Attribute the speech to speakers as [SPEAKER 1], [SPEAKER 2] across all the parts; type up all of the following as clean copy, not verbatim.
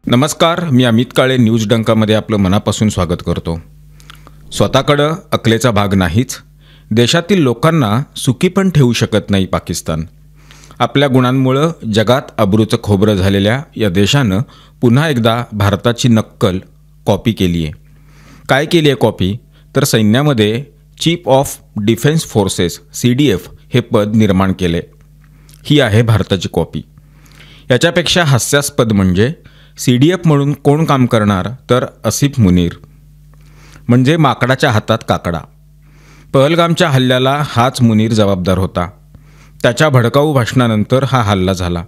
[SPEAKER 1] नमस्कार, मी अमित काळे न्यूज डंकामध्ये आपलं मनापासून स्वागत करतो. स्वतःकडं अकलेचा भाग नाहीच, देशातील लोकांना सुखी पण ठेवू शकत नाही पाकिस्तान. आपल्या गुणांमुळं जगात अब्रूचं खोबरं झालेल्या या देशानं पुन्हा एकदा भारताची नक्कल कॉपी केली आहे. काय केली आहे कॉपी? तर सैन्यामध्ये chief of defence forces CDF हे पद निर्माण केले. ही आहे भारताची कॉपी. याच्यापेक्षा हास्यास्पद म्हणजे CDF म्हणून कोण काम करणार? तर आसिफ मुनीर, म्हणजे माकडाच्या हातात काकडा. पहलगामच्या हल्ल्याला हाच मुनीर जबाबदार होता. त्याच्या भडकाऊ भाषणानंतर हा हल्ला झाला.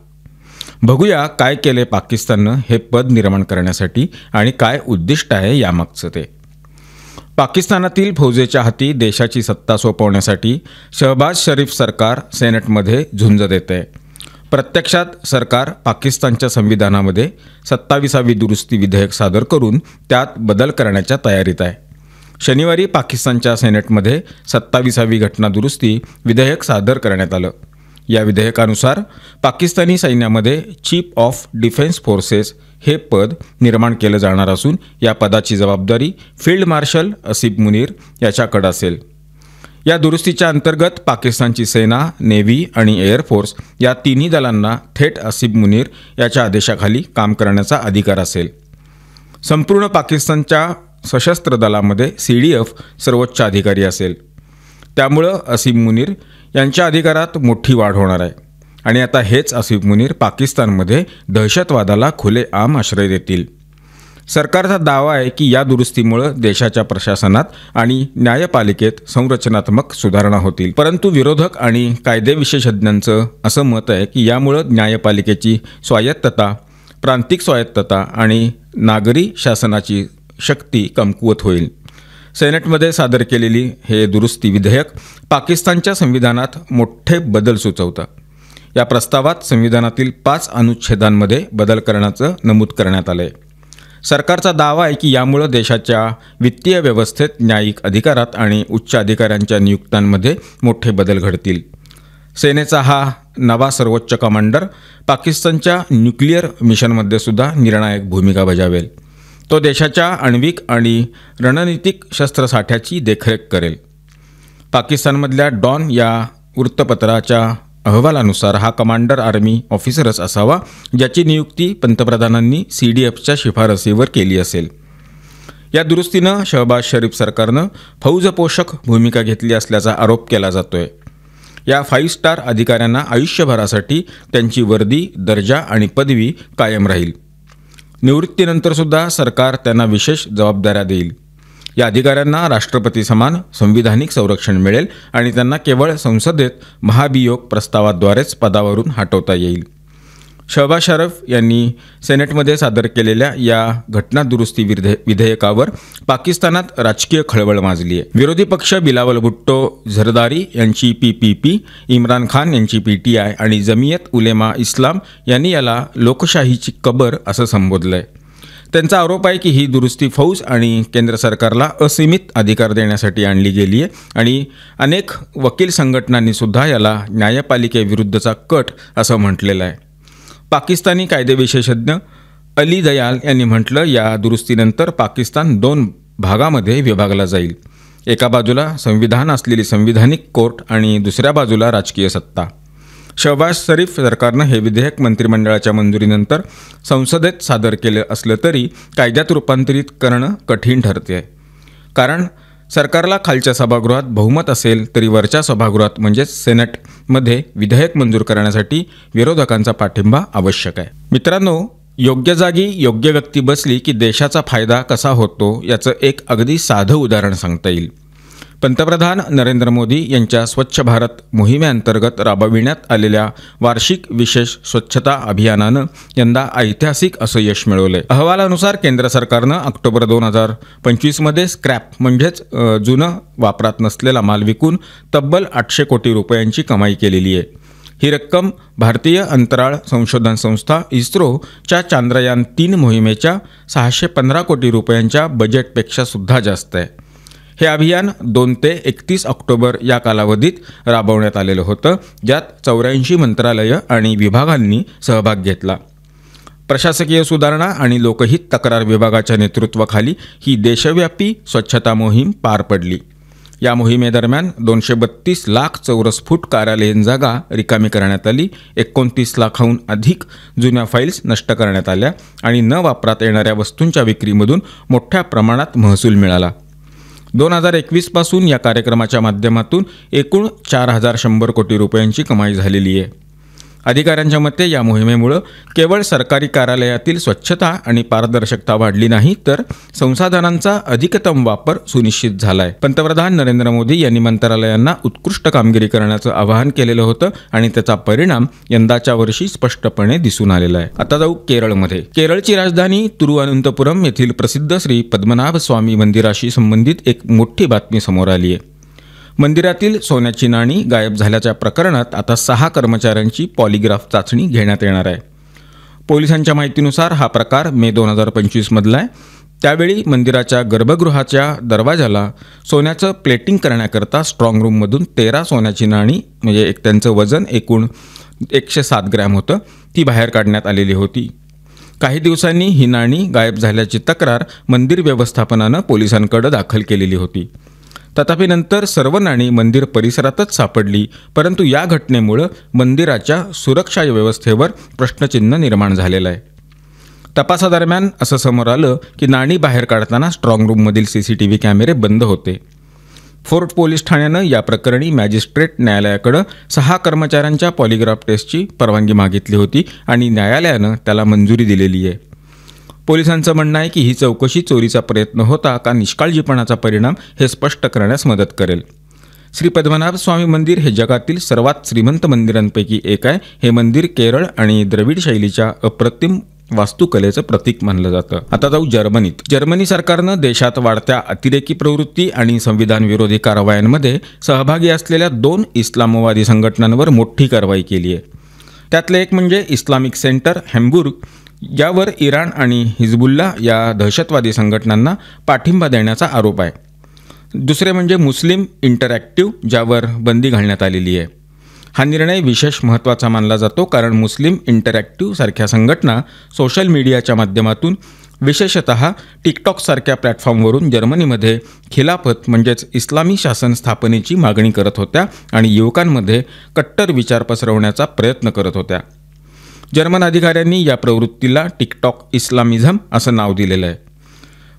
[SPEAKER 1] बघूया काय केले पाकिस्ताननं हे पद निर्माण करण्यासाठी आणि काय उद्दिष्ट आहे यामागचं ते. पाकिस्तानातील फौजेच्या हाती देशाची सत्ता सोपवण्यासाठी शहबाज शरीफ सरकार सेनेटमध्ये झुंज देते. प्रत्यक्षात सरकार पाकिस्तानच्या संविधानामध्ये 27वी दुरुस्ती विधेयक सादर करून त्यात बदल करण्याच्या तयारीत आहे. शनिवारी पाकिस्तानच्या सेनेटमध्ये 27वी घटना दुरुस्ती विधेयक सादर करण्यात आलं. या विधेयकानुसार पाकिस्तानी सैन्यामध्ये चीफ ऑफ डिफेन्स फोर्सेस हे पद निर्माण केलं जाणार असून या पदाची जबाबदारी फील्ड मार्शल आसिफ मुनीर याच्याकडे असेल. या दुरुस्तीच्या अंतर्गत पाकिस्तानची सेना, नेव्ही आणि एअरफोर्स या तिन्ही दलांना थेट आसिफ मुनीर याच्या आदेशाखाली काम करण्याचा अधिकार असेल. संपूर्ण पाकिस्तानच्या सशस्त्र दलामध्ये CDF सर्वोच्च अधिकारी असेल. त्यामुळं आसिफ मुनीर यांच्या अधिकारात मोठी वाढ होणार आहे आणि आता हेच आसिफ मुनीर पाकिस्तानमध्ये दहशतवादाला खुलेआम आश्रय देतील. सरकारचा दावा आहे की या दुरुस्तीमुळे देशाच्या प्रशासनात आणि न्यायपालिकेत संरचनात्मक सुधारणा होतील. परंतु विरोधक आणि कायदे विशेषज्ञांचं असं मत आहे की यामुळे न्यायपालिकेची स्वायत्तता, प्रांतिक स्वायत्तता आणि नागरी शासनाची शक्ती कमकुवत होईल. सेनेटमध्ये सादर केलेली हे दुरुस्ती विधेयक पाकिस्तानच्या संविधानात मोठे बदल सुचवतं. या प्रस्तावात संविधानातील 5 अनुच्छेदांमध्ये बदल करण्याचं नमूद करण्यात आलं आहे. सरकारचा दावा आहे की यामुळं देशाच्या वित्तीय व्यवस्थेत, न्यायिक अधिकारात आणि उच्च अधिकाऱ्यांच्या नियुक्त्यांमध्ये मोठे बदल घडतील. सेनेचा हा नवा सर्वोच्च कमांडर पाकिस्तानच्या न्यूक्लिअर मिशनमध्ये सुद्धा निर्णायक भूमिका बजावेल. तो देशाच्या आण्विक आणि रणनीतिक शस्त्रसाठ्याची देखरेख करेल. पाकिस्तानमधल्या डॉन या वृत्तपत्राच्या अहवालानुसार हा कमांडर आर्मी ऑफिसरच असावा ज्याची नियुक्ती पंतप्रधानांनी CDFच्या शिफारसीवर केली असेल. या दुरुस्तीनं शहबाज शरीफ सरकारनं फौजपोषक भूमिका घेतली असल्याचा आरोप केला जातोय. या 5 स्टार अधिकाऱ्यांना आयुष्यभरासाठी त्यांची वर्दी, दर्जा आणि पदवी कायम राहील. निवृत्तीनंतरसुद्धा सरकार त्यांना विशेष जबाबदाऱ्या देईल. या अधिकाऱ्यांना राष्ट्रपती समान संविधानिक संरक्षण मिळेल आणि त्यांना केवळ संसदेत महाभियोग प्रस्तावाद्वारेच पदावरून हटवता येईल. शहबाज शरीफ यांनी सेनेटमध्ये सादर केलेल्या या घटना दुरुस्ती विधेयकावर पाकिस्तानात राजकीय खळबळ माजली आहे. विरोधी पक्ष बिलावल भुट्टो झरदारी यांची PPP, इम्रान खान यांची PTI आणि जमियत उलेमा इस्लाम यांनी याला लोकशाहीची कबर असं संबोधलं आहे. त्यांचा आरोप आहे की ही दुरुस्ती फौज आणि केंद्र सरकारला असीमित अधिकार देण्यासाठी आणली गेली आहे आणि अनेक वकील संघटनांनी सुद्धा याला न्यायपालिकेविरुद्धचा कट असं म्हटलेलं आहे. पाकिस्तानी कायदे विशेषज्ञ अली दयाल यांनी म्हटलं, या दुरुस्तीनंतर पाकिस्तान 2 भागामध्ये विभागला जाईल. एका बाजूला संविधान असलेली संविधानिक कोर्ट आणि दुसऱ्या बाजूला राजकीय सत्ता. शहबाज शरीफ सरकारनं हे विधेयक मंत्रिमंडळाच्या मंजुरीनंतर संसदेत सादर केलं असलं तरी कायद्यात रूपांतरित करणं कठीण ठरते. कारण सरकारला खालच्या सभागृहात बहुमत असेल तरी वरच्या सभागृहात म्हणजेच सेनेटमध्ये विधेयक मंजूर करण्यासाठी विरोधकांचा पाठिंबा आवश्यक आहे. मित्रांनो, योग्य जागी योग्य व्यक्ती बसली की देशाचा फायदा कसा होतो याचं एक अगदी साधं उदाहरण सांगता येईल. पंतप्रधान नरेंद्र मोदी यांच्या स्वच्छ भारत मोहिमेअंतर्गत राबविण्यात आलेल्या वार्षिक विशेष स्वच्छता अभियानानं यंदा ऐतिहासिक असं यश मिळवलंय. अहवालानुसार केंद्र सरकारनं ऑक्टोबर 2025मध्ये स्क्रॅप म्हणजेच जुनं वापरात नसलेला माल विकून तब्बल 800 कोटी रुपयांची कमाई केलेली आहे. ही रक्कम भारतीय अंतराळ संशोधन संस्था इस्रोच्या चांद्रयान 3 मोहिमेच्या 615 कोटी रुपयांच्या बजेटपेक्षा सुद्धा जास्त आहे. हे अभियान 2 ते 31 ऑक्टोबर या कालावधीत राबवण्यात आलेलं होतं, ज्यात 84 मंत्रालयं आणि विभागांनी सहभाग घेतला. प्रशासकीय सुधारणा आणि लोकहित तक्रार विभागाच्या नेतृत्वाखाली ही देशव्यापी स्वच्छता मोहीम पार पडली. या मोहिमेदरम्यान 232 लाख चौरस फूट कार्यालयीन जागा रिकामी करण्यात आली. 29 लाखाहून अधिक जुन्या फाईल्स नष्ट करण्यात आल्या आणि न वापरात येणाऱ्या वस्तूंच्या विक्रीमधून मोठ्या प्रमाणात महसूल मिळाला. 2021 पासून या कार्यक्रमाच्या माध्यमातून एकूण 4100 कोटी रुपयांची कमाई झालेली आहे. अधिकाऱ्यांच्या मते या मोहिमेमुळे केवळ सरकारी कार्यालयातील स्वच्छता आणि पारदर्शकता वाढली नाही, तर संसाधनांचा अधिकतम वापर सुनिश्चित झाला आहे. पंतप्रधान नरेंद्र मोदी यांनी मंत्रालयांना उत्कृष्ट कामगिरी करण्याचं आवाहन केलेलं होतं आणि त्याचा परिणाम यंदाच्या वर्षी स्पष्टपणे दिसून आलेला आहे. आता जाऊ केरळमध्ये. केरळची राजधानी तिरुअनंतपुरम येथील प्रसिद्ध श्री पद्मनाभ स्वामी मंदिराशी संबंधित एक मोठी बातमी समोर आली आहे. मंदिरातील सोन्याची नाणी गायब झाल्याच्या प्रकरणात आता 6 कर्मचाऱ्यांची पॉलिग्राफ चाचणी घेण्यात येणार आहे. पोलिसांच्या माहितीनुसार हा प्रकार मे 2025 मधला आहे. त्यावेळी मंदिराच्या गर्भगृहाच्या दरवाजाला सोन्याचं प्लेटिंग करण्याकरता स्ट्रॉंग रूममधून 13 सोन्याची नाणी, म्हणजे त्यांचं वजन एकूण 107 ग्रॅम होतं, ती बाहेर काढण्यात आलेली होती. काही दिवसांनी ही नाणी गायब झाल्याची तक्रार मंदिर व्यवस्थापनानं पोलिसांकडे दाखल केलेली होती. तथापि नंतर सर्व नाणी मंदिर परिसरातच सापडली. परंतु या घटनेमुळं मंदिराच्या सुरक्षा व्यवस्थेवर प्रश्नचिन्ह निर्माण झालेलं आहे. तपासादरम्यान असं समोर आलं की नाणी बाहेर काढताना स्ट्रॉंग रूममधील CCTV कॅमेरे बंद होते. फोर्ट पोलीस ठाण्यानं या प्रकरणी मॅजिस्ट्रेट न्यायालयाकडे 6 कर्मचाऱ्यांच्या पॉलिग्राफ टेस्टची परवानगी मागितली होती आणि न्यायालयानं त्याला मंजुरी दिलेली आहे. पोलिसांचं म्हणणं आहे की ही चौकशी चोरीचा प्रयत्न होता का निष्काळजीपणाचा परिणाम हे स्पष्ट करण्यास मदत करेल. श्री पद्मनाभ स्वामी मंदिर हे जगातील सर्वात श्रीमंत मंदिरांपैकी एक आहे. हे मंदिर केरळ आणि द्रविड शैलीच्या अप्रतिम वास्तुकलेचं प्रतीक मानलं जातं. आता जाऊ जर्मनीत. जर्मनी सरकारनं देशात वाढत्या अतिरेकी प्रवृत्ती आणि संविधान विरोधी कारवायांमध्ये सहभागी असलेल्या 2 इस्लामवादी संघटनांवर मोठी कारवाई केली आहे. त्यातले एक म्हणजे इस्लामिक सेंटर हॅम्बुर्ग, यावर इराण आणि हिजबुल्ला या दहशतवादी संघटनांना पाठिंबा देण्याचा आरोप आहे. दुसरे म्हणजे मुस्लिम इंटरॅक्टिव्ह, ज्यावर बंदी घालण्यात आलेली आहे. हा निर्णय विशेष महत्त्वाचा मानला जातो कारण मुस्लिम इंटरॅक्टिव्ह सारख्या संघटना सोशल मीडियाच्या माध्यमातून, विशेषतः टिकटॉक सारख्या प्लॅटफॉर्मवरून जर्मनीमध्ये खिलाफत म्हणजेच इस्लामी शासन स्थापनेची मागणी करत होत्या आणि युवकांमध्ये कट्टर विचार पसरवण्याचा प्रयत्न करत होत्या. जर्मन अधिकाऱ्यांनी या प्रवृत्तीला टिकटॉक इस्लामिझम असं नाव दिलेलं आहे.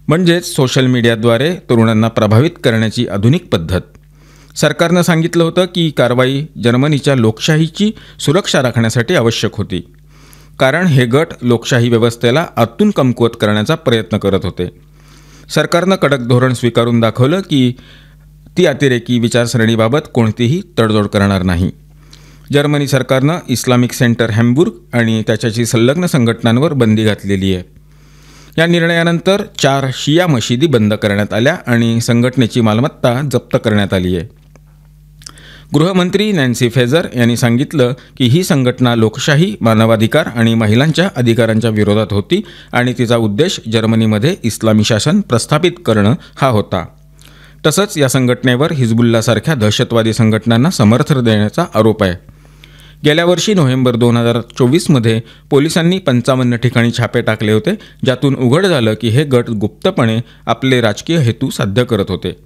[SPEAKER 1] म्हणजेच सोशल मीडियाद्वारे तरुणांना प्रभावित करण्याची आधुनिक पद्धत. सरकारनं सांगितलं होतं की कारवाई जर्मनीच्या लोकशाहीची सुरक्षा राखण्यासाठी आवश्यक होती, कारण हे गट लोकशाही व्यवस्थेला आतून कमकुवत करण्याचा प्रयत्न करत होते. सरकारनं कडक धोरण स्वीकारून दाखवलं की ती अतिरेकी विचारसरणीबाबत कोणतीही तडजोड करणार नाही. जर्मनी सरकारनं इस्लामिक सेंटर हॅम्बुर्ग आणि त्याच्याशी संलग्न संघटनांवर बंदी घातलेली आहे. या निर्णयानंतर 4 शिया मशिदी बंद करण्यात आल्या आणि संघटनेची मालमत्ता जप्त करण्यात आली आहे. गृहमंत्री नॅन्सी फेझर यांनी सांगितलं की ही संघटना लोकशाही, मानवाधिकार आणि महिलांच्या अधिकारांच्या विरोधात होती आणि तिचा उद्देश जर्मनीमध्ये इस्लामी शासन प्रस्थापित करणं हा होता. तसंच या संघटनेवर हिजबुल्लासारख्या दहशतवादी संघटनांना समर्थन देण्याचा आरोप आहे. गेल्या वर्षी नोव्हेंबर 2024मध्ये पोलिसांनी 55 ठिकाणी छापे टाकले होते, ज्यातून उघड झालं की हे गट गुप्तपणे आपले राजकीय हेतू साध्य करत होते.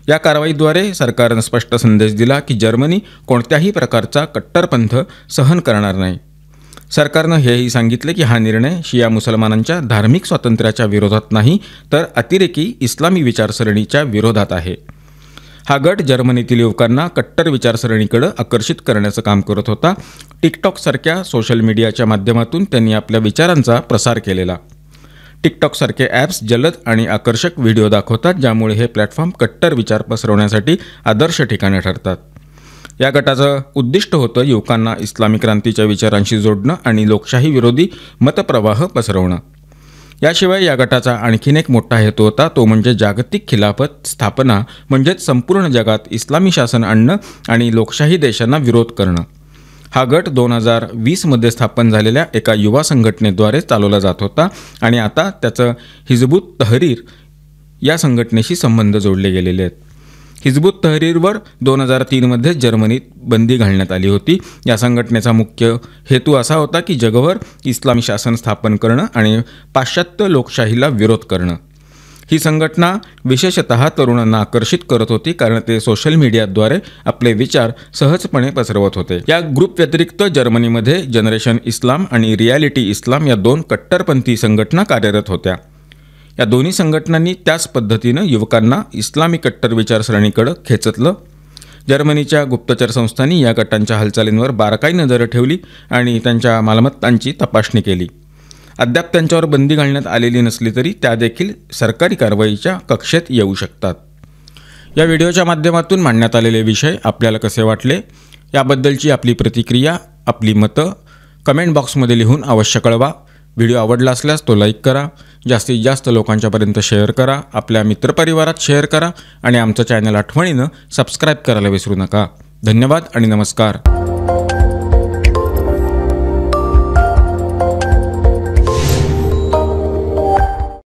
[SPEAKER 1] या कारवाईद्वारे सरकारनं स्पष्ट संदेश दिला की जर्मनी कोणत्याही प्रकारचा कट्टरपंथ सहन करणार नाही. सरकारनं हेही सांगितले की हा निर्णय शिया मुसलमानांच्या धार्मिक स्वातंत्र्याच्या विरोधात नाही, तर अतिरेकी इस्लामी विचारसरणीच्या विरोधात आहे. हा गट जर्मनीतील युवकांना कट्टर विचारसरणीकडे आकर्षित करण्याचं काम करत होता. टिकटॉकसारख्या सोशल मीडियाच्या माध्यमातून त्यांनी आपल्या विचारांचा प्रसार केलेला. टिकटॉकसारखे ॲप्स जलद आणि आकर्षक व्हिडिओ दाखवतात, ज्यामुळे हे प्लॅटफॉर्म कट्टर विचार पसरवण्यासाठी आदर्श ठिकाणे ठरतात. या गटाचं उद्दिष्ट होतं युवकांना इस्लामी क्रांतीच्या विचारांशी जोडणं आणि लोकशाही विरोधी मतप्रवाह पसरवणं. याशिवाय या गटाचा आणखीन एक मोठा हेतू होता, तो म्हणजे जागतिक खिलाफत स्थापना, म्हणजेच संपूर्ण जगात इस्लामी शासन आणणं आणि लोकशाही देशांना विरोध करणं. हा गट 2020मध्ये स्थापन झालेल्या एका युवा संघटनेद्वारे चालवला जात होता आणि आता त्याचं हिजबुत तहरीर या संघटनेशी संबंध जोडले गेलेले आहेत. हिजबुत तहरीरवर 2003मध्ये जर्मनीत बंदी घालण्यात आली होती. या संघटनेचा मुख्य हेतू असा होता की जगभर इस्लामी शासन स्थापन करणं आणि पाश्चात्य लोकशाहीला विरोध करणं. ही संघटना विशेषतः तरुणांना आकर्षित करत होती कारण ते सोशल मीडियाद्वारे आपले विचार सहजपणे पसरवत होते. या ग्रुप व्यतिरिक्त जर्मनीमध्ये जनरेशन इस्लाम आणि रियालिटी इस्लाम या 2 कट्टरपंथी संघटना कार्यरत होत्या. या दोन्ही संघटनांनी त्याच पद्धतीनं युवकांना इस्लामी कट्टर विचारसरणीकडे खेचतलं. जर्मनीच्या गुप्तचर संस्थांनी या गटांच्या हालचालींवर बारकाई नजर ठेवली आणि त्यांच्या मालमत्तांची तपासणी केली. अद्याप त्यांच्यावर बंदी घालण्यात आलेली नसली तरी त्या देखील सरकारी कारवाईच्या कक्षेत येऊ शकतात. या व्हिडिओच्या माध्यमातून मांडण्यात आलेले विषय आपल्याला कसे वाटले याबद्दलची आपली प्रतिक्रिया, आपली मतं कमेंट बॉक्समध्ये लिहून अवश्य कळवा. व्हिडिओ आवडला असल्यास तो लाईक करा, जास्तीत जास्त लोकांच्यापर्यंत शेअर करा, आपल्या मित्रपरिवारात शेअर करा आणि आमचं चॅनल आठवणीनं सबस्क्राईब करायला विसरू नका. धन्यवाद आणि नमस्कार.